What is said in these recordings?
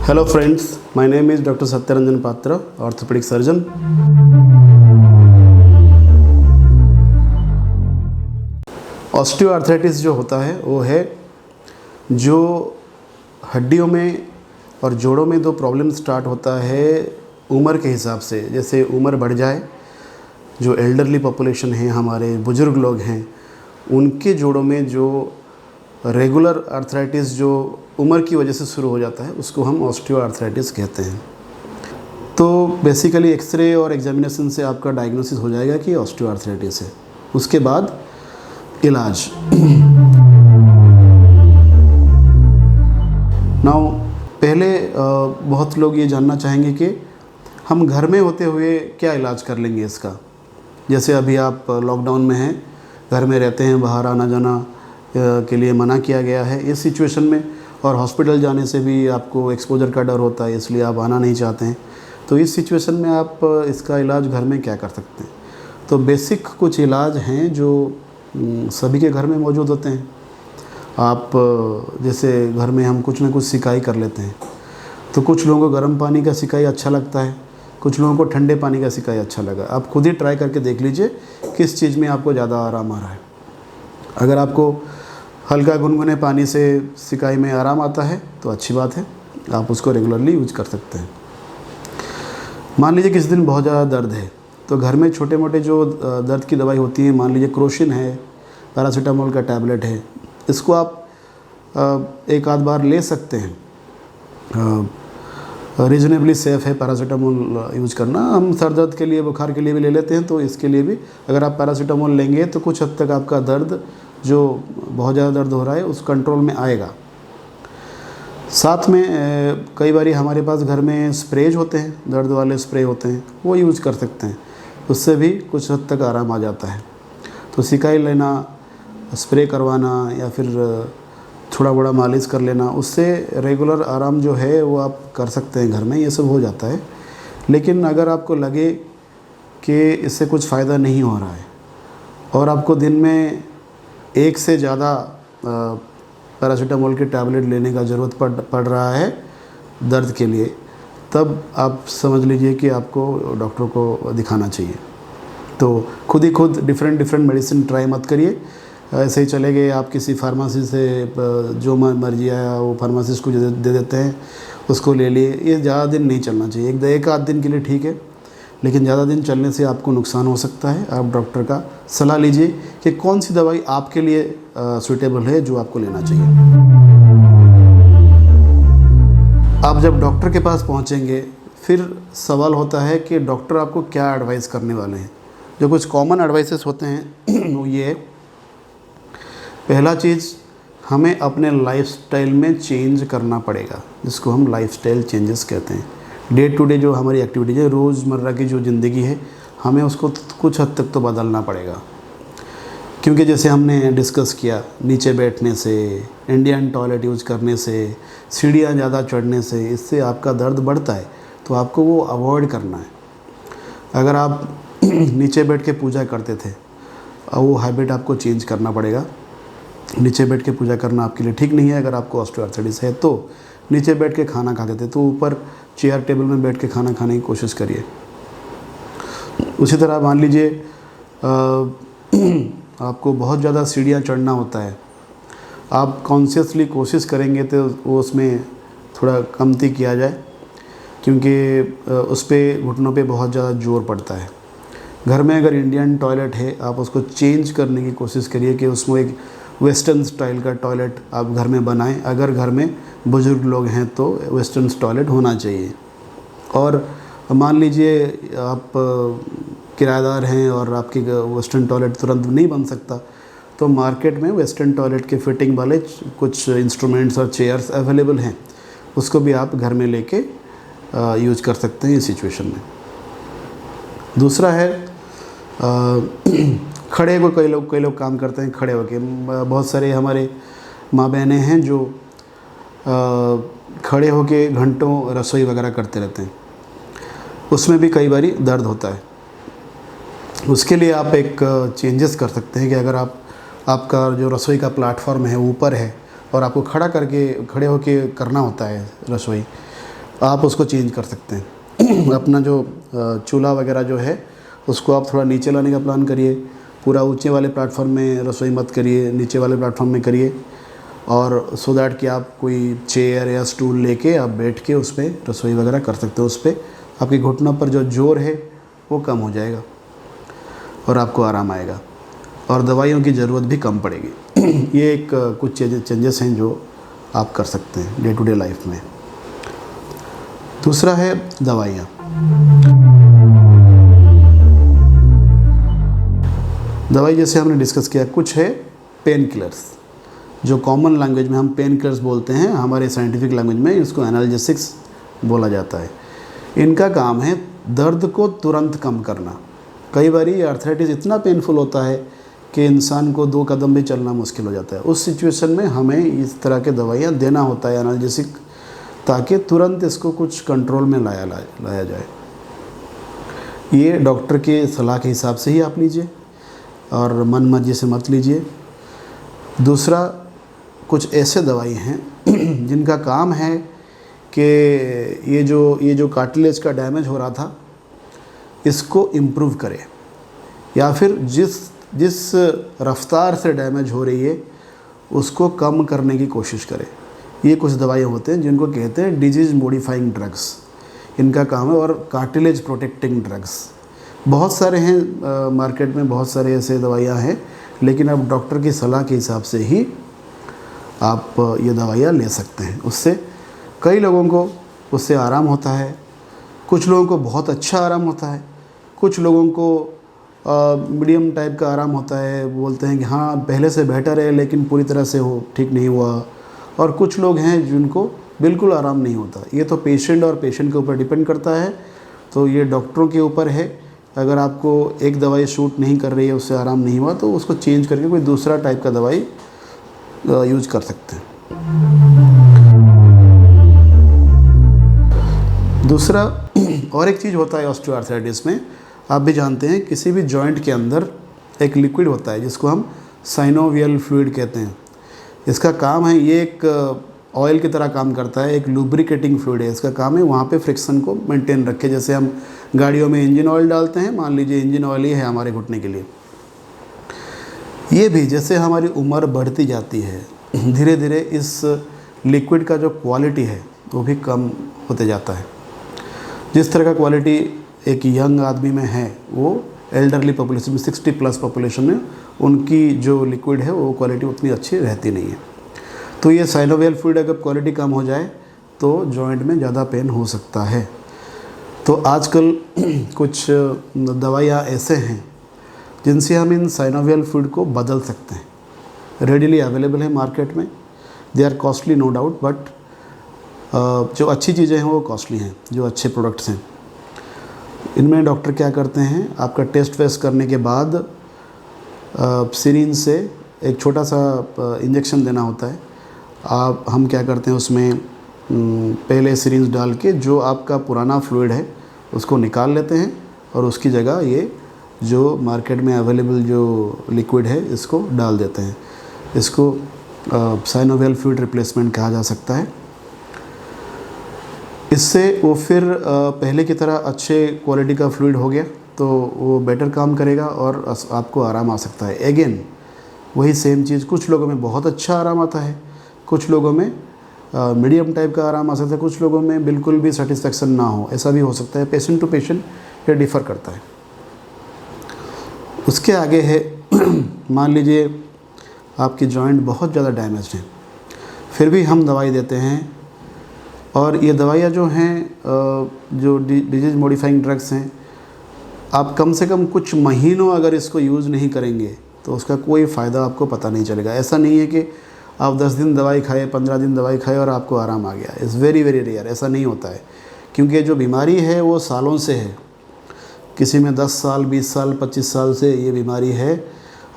Hello friends, my name is Dr. Satyaranjan Patra, orthopedic surgeon. Osteoarthritis जो होता है वो है जो हड्डियों में और जोड़ों में दो प्रॉब्लम स्टार्ट होता है उम्र के हिसाब से। जैसे उम्र बढ़ जाए, जो एल्डरली पॉपुलेशन है, हमारे बुज़ुर्ग लोग हैं, उनके जोड़ों में जो रेगुलर आर्थराइटिस जो उम्र की वजह से शुरू हो जाता है उसको हम ऑस्टियोआर्थराइटिस कहते हैं। तो बेसिकली एक्सरे और एग्जामिनेशन से आपका डायग्नोसिस हो जाएगा कि ऑस्टियोआर्थराइटिस है। उसके बाद इलाज। नाउ पहले बहुत लोग ये जानना चाहेंगे कि हम घर में होते हुए क्या इलाज कर लेंगे इसका। जैसे अभी आप लॉकडाउन में हैं, घर में रहते हैं, बाहर आना जाना के लिए मना किया गया है इस सिचुएशन में, और हॉस्पिटल जाने से भी आपको एक्सपोजर का डर होता है, इसलिए आप आना नहीं चाहते हैं। तो इस सिचुएशन में आप इसका इलाज घर में क्या कर सकते हैं। तो बेसिक कुछ इलाज हैं जो सभी के घर में मौजूद होते हैं। आप जैसे घर में हम कुछ ना कुछ सिकाई कर लेते हैं, तो कुछ लोगों को गर्म पानी का सिकाई अच्छा लगता है, कुछ लोगों को ठंडे पानी का सिकाई अच्छा लगा। आप खुद ही ट्राई करके देख लीजिए किस चीज़ में आपको ज़्यादा आराम आ रहा है। अगर आपको हल्का गुनगुने पानी से सिकाई में आराम आता है तो अच्छी बात है, आप उसको रेगुलरली यूज कर सकते हैं। मान लीजिए किसी दिन बहुत ज़्यादा दर्द है, तो घर में छोटे मोटे जो दर्द की दवाई होती है, मान लीजिए क्रोसिन है, पैरासीटामोल का टैबलेट है, इसको आप एक आध बार ले सकते हैं। रीजनेबली सेफ़ है पैरासीटामोल यूज़ करना। हम सर दर्द के लिए, बुखार के लिए भी ले लेते हैं, तो इसके लिए भी अगर आप पैरासीटामोल लेंगे तो कुछ हद तक आपका दर्द, जो बहुत ज़्यादा दर्द हो रहा है, उस कंट्रोल में आएगा। साथ में कई बार हमारे पास घर में स्प्रेज होते हैं, दर्द वाले स्प्रे होते हैं, वो यूज़ कर सकते हैं, उससे भी कुछ हद तक आराम आ जाता है। तो सिकाई लेना, स्प्रे करवाना या फिर थोड़ा बड़ा मालिश कर लेना, उससे रेगुलर आराम जो है वो आप कर सकते हैं घर में, ये सब हो जाता है। लेकिन अगर आपको लगे कि इससे कुछ फ़ायदा नहीं हो रहा है और आपको दिन में एक से ज़्यादा पैरासीटामोल के टैबलेट लेने का ज़रूरत पड़ रहा है दर्द के लिए, तब आप समझ लीजिए कि आपको डॉक्टर को दिखाना चाहिए। तो खुद ही डिफरेंट मेडिसिन ट्राई मत करिए। ऐसे ही चले गए आप किसी फार्मेसी से, जो मर्जी आया वो फार्मासिस्ट को दे देते हैं, उसको ले लिए। ये ज़्यादा दिन नहीं चलना चाहिए। एक आध दिन के लिए ठीक है, लेकिन ज़्यादा दिन चलने से आपको नुकसान हो सकता है। आप डॉक्टर का सलाह लीजिए कि कौन सी दवाई आपके लिए सूटेबल है, जो आपको लेना चाहिए। आप जब डॉक्टर के पास पहुंचेंगे, फिर सवाल होता है कि डॉक्टर आपको क्या एडवाइस करने वाले हैं। जो कुछ कॉमन एडवाइसेस होते हैं वो ये है, पहला चीज़, हमें अपने लाइफस्टाइल में चेंज करना पड़ेगा, जिसको हम लाइफस्टाइल चेंजेस कहते हैं। डे टू डे जो हमारी एक्टिविटीज़ है, रोज़मर्रा की जो ज़िंदगी है, हमें उसको कुछ हद तक तो बदलना पड़ेगा। क्योंकि जैसे हमने डिस्कस किया, नीचे बैठने से, इंडियन टॉयलेट यूज़ करने से, सीढ़ियाँ ज़्यादा चढ़ने से, इससे आपका दर्द बढ़ता है, तो आपको वो अवॉइड करना है। अगर आप नीचे बैठ के पूजा करते थे, वो हैबिट आपको चेंज करना पड़ेगा। नीचे बैठ के पूजा करना आपके लिए ठीक नहीं है। अगर आपको ऑस्टियोआर्थराइटिस है तो नीचे बैठ के खाना खाते थे, तो ऊपर चेयर टेबल में बैठ के खाना खाने की कोशिश करिए। उसी तरह मान लीजिए आपको बहुत ज़्यादा सीढ़ियाँ चढ़ना होता है, आप कॉन्शियसली कोशिश करेंगे तो वो उसमें थोड़ा कमती किया जाए, क्योंकि उस पर घुटनों पे बहुत ज़्यादा जोर पड़ता है। घर में अगर इंडियन टॉयलेट है, आप उसको चेंज करने की कोशिश करिए कि उसमें एक वेस्टर्न स्टाइल का टॉयलेट आप घर में बनाएं। अगर घर में बुज़ुर्ग लोग हैं तो वेस्टर्न टॉयलेट होना चाहिए। और मान लीजिए आप किराएदार हैं और आपके वेस्टर्न टॉयलेट तुरंत नहीं बन सकता, तो मार्केट में वेस्टर्न टॉयलेट के फिटिंग वाले कुछ इंस्ट्रूमेंट्स और चेयर्स अवेलेबल हैं, उसको भी आप घर में लेके यूज कर सकते हैं इस सिचुएशन में। दूसरा है खड़े हो, कई लोग काम करते हैं खड़े होके। बहुत सारे हमारे माँ बहनें हैं जो खड़े होके घंटों रसोई वगैरह करते रहते हैं, उसमें भी कई बारी दर्द होता है। उसके लिए आप एक चेंजेस कर सकते हैं कि अगर आपका जो रसोई का प्लेटफॉर्म है ऊपर है और आपको खड़े होके करना होता है रसोई, आप उसको चेंज कर सकते हैं। अपना जो चूल्हा वगैरह जो है उसको आप थोड़ा नीचे लाने का प्लान करिए। पूरा ऊंचे वाले प्लेटफॉर्म में रसोई मत करिए, नीचे वाले प्लेटफॉर्म में करिए, और सो दैट कि आप कोई चेयर या स्टूल लेके आप बैठ के उस पर रसोई वगैरह कर सकते हो। उस पर आपके घुटनों पर जो जोर है वो कम हो जाएगा और आपको आराम आएगा और दवाइयों की ज़रूरत भी कम पड़ेगी। ये एक कुछ चेंजेस हैं जो आप कर सकते हैं डे टू डे लाइफ में। दूसरा है दवाइयाँ। दवाई जैसे हमने डिस्कस किया, कुछ है पेन किलर्स, जो कॉमन लैंग्वेज में हम पेन किलर्स बोलते हैं, हमारे साइंटिफिक लैंग्वेज में इसको एनाल्जेसिक्स बोला जाता है। इनका काम है दर्द को तुरंत कम करना। कई बार ये आर्थराइटिस इतना पेनफुल होता है कि इंसान को 2 कदम भी चलना मुश्किल हो जाता है। उस सिचुएशन में हमें इस तरह के दवाइयाँ देना होता है एनाल्जेसिक, ताकि तुरंत इसको कुछ कंट्रोल में लाया जाए। ये डॉक्टर के सलाह के हिसाब से ही आप लीजिए और मन मर्जी से मत लीजिए। दूसरा, कुछ ऐसे दवाई हैं जिनका काम है कि ये जो कार्टिलेज का डैमेज हो रहा था इसको इम्प्रूव करे, या फिर जिस रफ्तार से डैमेज हो रही है उसको कम करने की कोशिश करे। ये कुछ दवाइयाँ होते हैं जिनको कहते हैं डिजीज़ मॉडिफाइंग ड्रग्स, इनका काम है। और कार्टिलेज प्रोटेक्टिंग ड्रग्स बहुत सारे हैं मार्केट में, बहुत सारे ऐसे दवाइयाँ हैं, लेकिन अब डॉक्टर की सलाह के हिसाब से ही आप ये दवाइयाँ ले सकते हैं। उससे कई लोगों को उससे आराम होता है, कुछ लोगों को बहुत अच्छा आराम होता है, कुछ लोगों को मीडियम टाइप का आराम होता है, बोलते हैं कि हाँ पहले से बेटर है लेकिन पूरी तरह से ठीक नहीं हुआ, और कुछ लोग हैं जिनको बिल्कुल आराम नहीं होता। ये तो पेशेंट और पेशेंट के ऊपर डिपेंड करता है, तो ये डॉक्टरों के ऊपर है। अगर आपको एक दवाई शूट नहीं कर रही है, उससे आराम नहीं हुआ, तो उसको चेंज करके कोई दूसरा टाइप का दवाई यूज कर सकते हैं। दूसरा और एक चीज़ होता है ऑस्टियोआर्थराइटिस में, आप भी जानते हैं, किसी भी जॉइंट के अंदर एक लिक्विड होता है जिसको हम साइनोवियल फ्लूइड कहते हैं। इसका काम है, ये एक ऑयल की तरह काम करता है, एक लुब्रिकेटिंग फ्लूइड है। इसका काम है वहाँ पे फ्रिक्शन को मेंटेन रखे। जैसे हम गाड़ियों में इंजन ऑयल डालते हैं, मान लीजिए इंजन ऑयल ही है हमारे घुटने के लिए। ये भी जैसे हमारी उम्र बढ़ती जाती है, धीरे धीरे इस लिक्विड का जो क्वालिटी है वो भी कम होते जाता है। जिस तरह का क्वालिटी एक यंग आदमी में है, वो एल्डरली पॉपुलेशन में 60+ पॉपुलेशन में उनकी जो लिक्विड है वो क्वालिटी उतनी अच्छी रहती नहीं है। तो ये साइनोवियल फ्लूइड अगर क्वालिटी कम हो जाए तो जॉइंट में ज़्यादा पेन हो सकता है। तो आजकल कुछ दवाइयाँ ऐसे हैं जिनसे हम इन साइनोवियल फ्लूइड को बदल सकते हैं। रेडिली अवेलेबल है मार्केट में। They are costly no doubt, but जो अच्छी चीज़ें हैं वो कॉस्टली हैं, जो अच्छे प्रोडक्ट्स हैं। इनमें डॉक्टर क्या करते हैं, आपका टेस्ट वेस्ट करने के बाद सिरिंज से एक छोटा सा इंजेक्शन देना होता है। हम क्या करते हैं, उसमें पहले सिरिंज डाल के जो आपका पुराना फ्लूइड है उसको निकाल लेते हैं और उसकी जगह ये जो मार्केट में अवेलेबल जो लिक्विड है इसको डाल देते हैं। इसको साइनोवियल फ्लूइड रिप्लेसमेंट कहा जा सकता है। इससे वो फिर पहले की तरह अच्छे क्वालिटी का फ्लूइड हो गया, तो वो बेटर काम करेगा और आपको आराम आ सकता है। अगेन वही सेम चीज़, कुछ लोगों में बहुत अच्छा आराम आता है, कुछ लोगों में मीडियम टाइप का आराम आ सकता है, कुछ लोगों में बिल्कुल भी सेटिस्फेक्शन ना हो, ऐसा भी हो सकता है। पेशेंट टू पेशेंट ये डिफ़र करता है। उसके आगे है मान लीजिए आपकी जॉइंट बहुत ज़्यादा डैमेज है, फिर भी हम दवाई देते हैं, और ये दवाइयाँ जो हैं जो डिजीज़ मॉडिफाइंग ड्रग्स हैं, आप कम से कम कुछ महीनों अगर इसको यूज़ नहीं करेंगे तो उसका कोई फ़ायदा आपको पता नहीं चलेगा। ऐसा नहीं है कि आप 10 दिन दवाई खाए, 15 दिन दवाई खाए और आपको आराम आ गया। इज़ वेरी वेरी रेयर, ऐसा नहीं होता है, क्योंकि जो बीमारी है वो सालों से है। किसी में 10 साल, 20 साल, 25 साल से ये बीमारी है,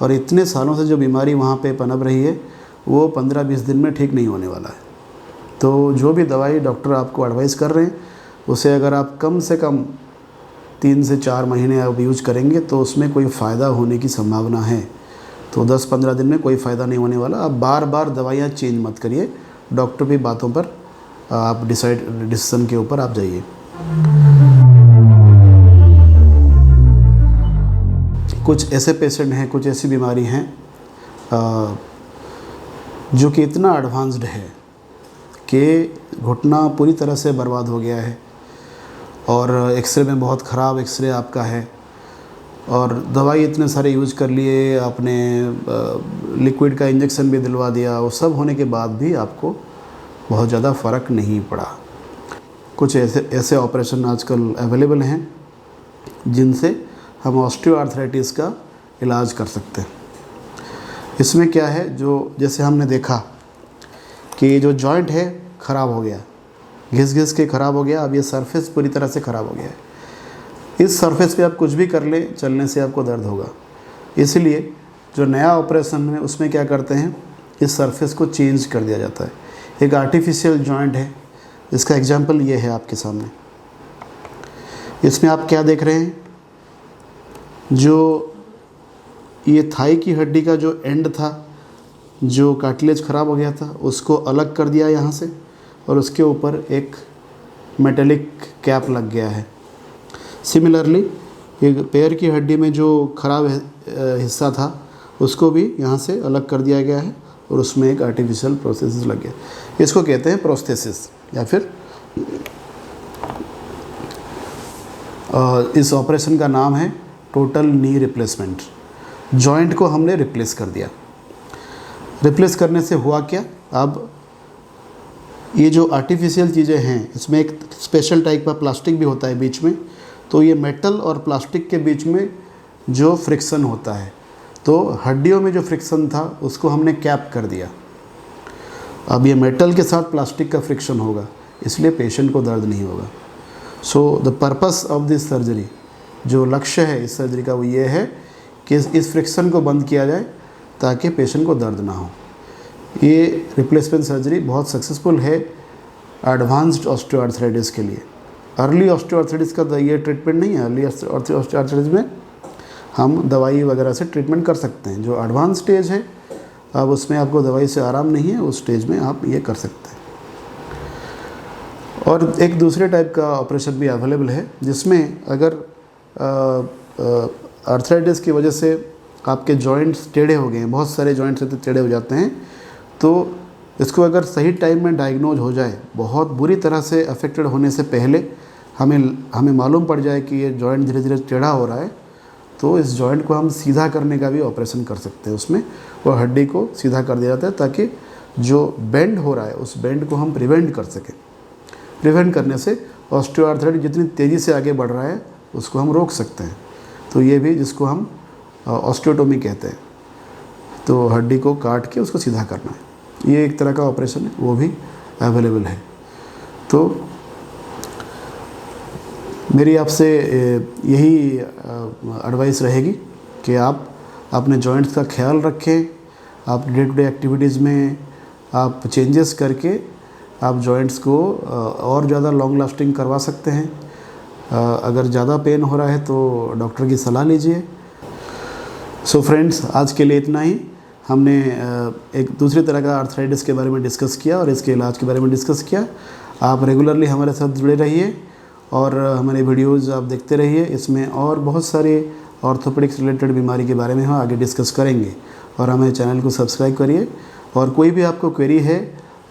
और इतने सालों से जो बीमारी वहाँ पे पनप रही है वो 15-20 दिन में ठीक नहीं होने वाला है। तो जो भी दवाई डॉक्टर आपको एडवाइस कर रहे हैं उसे अगर आप कम से कम 3 से 4 महीने आप यूज़ करेंगे तो उसमें कोई फ़ायदा होने की संभावना है। तो 10-15 दिन में कोई फ़ायदा नहीं होने वाला। आप बार बार दवाइयाँ चेंज मत करिए, डॉक्टर की बातों पर आप डिसीजन के ऊपर आप जाइए। कुछ ऐसे पेशेंट हैं, कुछ ऐसी बीमारी हैं जो कि इतना एडवांस्ड है कि घुटना पूरी तरह से बर्बाद हो गया है और एक्सरे में बहुत ख़राब एक्सरे आपका है और दवाई इतने सारे यूज कर लिए, आपने लिक्विड का इंजेक्शन भी दिलवा दिया, वो सब होने के बाद भी आपको बहुत ज़्यादा फ़र्क नहीं पड़ा। कुछ ऐसे ऑपरेशन आजकल अवेलेबल हैं जिनसे हम ऑस्टियोआर्थराइटिस का इलाज कर सकते हैं। इसमें क्या है, जो जैसे हमने देखा कि जो जॉइंट है ख़राब हो गया, घिस घिस के ख़राब हो गया, अब ये सरफेस पूरी तरह से ख़राब हो गया है। इस सरफेस पे आप कुछ भी कर लें, चलने से आपको दर्द होगा। इसलिए जो नया ऑपरेशन है उसमें क्या करते हैं, इस सरफेस को चेंज कर दिया जाता है। एक आर्टिफिशियल जॉइंट है, इसका एग्जांपल ये है आपके सामने। इसमें आप क्या देख रहे हैं, जो ये थाई की हड्डी का जो एंड था, जो कार्टिलेज ख़राब हो गया था, उसको अलग कर दिया यहाँ से और उसके ऊपर एक मेटेलिक कैप लग गया है। सिमिलरली एक पैर की हड्डी में जो ख़राब हिस्सा था उसको भी यहाँ से अलग कर दिया गया है और उसमें एक आर्टिफिशियल प्रोस्थेसिस लग गया। इसको कहते हैं प्रोस्थेसिस या फिर इस ऑपरेशन का नाम है टोटल नी रिप्लेसमेंट। जॉइंट को हमने रिप्लेस कर दिया। रिप्लेस करने से हुआ क्या, अब ये जो आर्टिफिशियल चीज़ें हैं इसमें एक स्पेशल टाइप का प्लास्टिक भी होता है बीच में, तो ये मेटल और प्लास्टिक के बीच में जो फ्रिक्शन होता है, तो हड्डियों में जो फ्रिक्शन था उसको हमने कैप कर दिया। अब ये मेटल के साथ प्लास्टिक का फ्रिक्शन होगा, इसलिए पेशेंट को दर्द नहीं होगा। So the purpose of this surgery, जो लक्ष्य है इस सर्जरी का वो ये है कि इस फ्रिक्शन को बंद किया जाए ताकि पेशेंट को दर्द ना हो। ये रिप्लेसमेंट सर्जरी बहुत सक्सेसफुल है एडवांस्ड ऑस्टियोआर्थराइटिस के लिए। अर्ली ऑस्टियोआर्थराइटिस का ये ट्रीटमेंट नहीं है। अर्ली ऑस्टियोआर्थराइटिस में हम दवाई वगैरह से ट्रीटमेंट कर सकते हैं। जो एडवांस स्टेज है, अब उसमें आपको दवाई से आराम नहीं है, उस स्टेज में आप ये कर सकते हैं। और एक दूसरे टाइप का ऑपरेशन भी अवेलेबल है जिसमें अगर आर्थराइटिस की वजह से आपके जॉइंट्स टेढ़े हो गए हैं, बहुत सारे जॉइंट्स टेढ़े हो जाते हैं, तो इसको अगर सही टाइम में डायग्नोज हो जाए, बहुत बुरी तरह से अफेक्टेड होने से पहले हमें मालूम पड़ जाए कि ये जॉइंट धीरे धीरे टेढ़ा हो रहा है, तो इस जॉइंट को हम सीधा करने का भी ऑपरेशन कर सकते हैं। उसमें वो हड्डी को सीधा कर दिया जाता है ताकि जो बेंड हो रहा है उस बेंड को हम प्रिवेंट कर सकें। प्रिवेंट करने से ऑस्टियोआर्थराइटिस जितनी तेज़ी से आगे बढ़ रहा है उसको हम रोक सकते हैं। तो ये भी, जिसको हम ऑस्टियोटोमी कहते हैं, तो हड्डी को काट के उसको सीधा करना है, ये एक तरह का ऑपरेशन है, वो भी अवेलेबल है। तो मेरी आपसे यही एडवाइस रहेगी कि आप अपने जॉइंट्स का ख्याल रखें। आप डे टू डे एक्टिविटीज़ में आप चेंजेस करके आप जॉइंट्स को और ज़्यादा लॉन्ग लास्टिंग करवा सकते हैं। अगर ज़्यादा पेन हो रहा है तो डॉक्टर की सलाह लीजिए। सो फ्रेंड्स, आज के लिए इतना ही। हमने एक दूसरी तरह का आर्थराइटिस के बारे में डिस्कस किया और इसके इलाज के बारे में डिस्कस किया। आप रेगुलरली हमारे साथ जुड़े रहिए और हमारे वीडियोज़ आप देखते रहिए। इसमें और बहुत सारे ऑर्थोपेडिक्स रिलेटेड बीमारी के बारे में हम आगे डिस्कस करेंगे। और हमारे चैनल को सब्सक्राइब करिए और कोई भी आपको क्वेरी है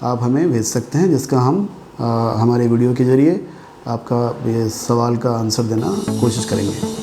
आप हमें भेज सकते हैं, जिसका हम हमारे वीडियो के ज़रिए आपका ये सवाल का आंसर देना कोशिश करेंगे।